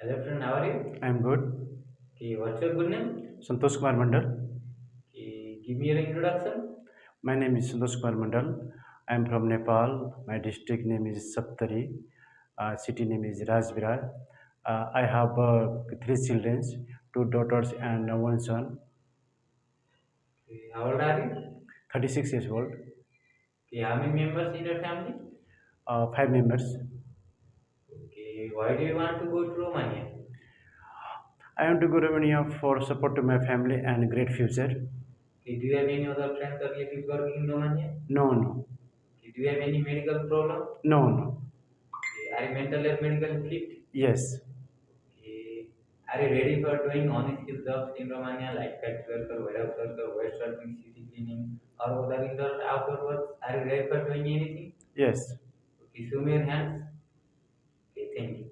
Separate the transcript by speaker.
Speaker 1: Hello friend, how are you?
Speaker 2: I'm good.
Speaker 1: Okay, what's your good name?
Speaker 2: Santosh Kumar Mandal.
Speaker 1: Okay, give me your introduction.
Speaker 2: My name is Santosh Kumar Mandal. I'm from Nepal. My district name is Saptari. City name is Rajvirar. I have three children, two daughters and one son.
Speaker 1: Okay, how old are you?
Speaker 2: 36 years old.
Speaker 1: Okay, how many members in your family?
Speaker 2: Five members.
Speaker 1: Okay, why do you want to go to Romania?
Speaker 2: I want to go to Romania for support to my family and great future.
Speaker 1: Okay, do you have any other friends or relatives working in Romania?
Speaker 2: No, no,
Speaker 1: Okay, do you have any medical problem?
Speaker 2: no, no.
Speaker 1: Okay, are you mental or medical fit?
Speaker 2: Yes,
Speaker 1: Okay, are you ready for doing on-skill jobs in Romania like factory worker, warehouse worker, waste sorting, city cleaning, or other indoor outdoor works? Are you ready for doing anything?
Speaker 2: yes.
Speaker 1: Okay, show me your hands. Okay, thank you.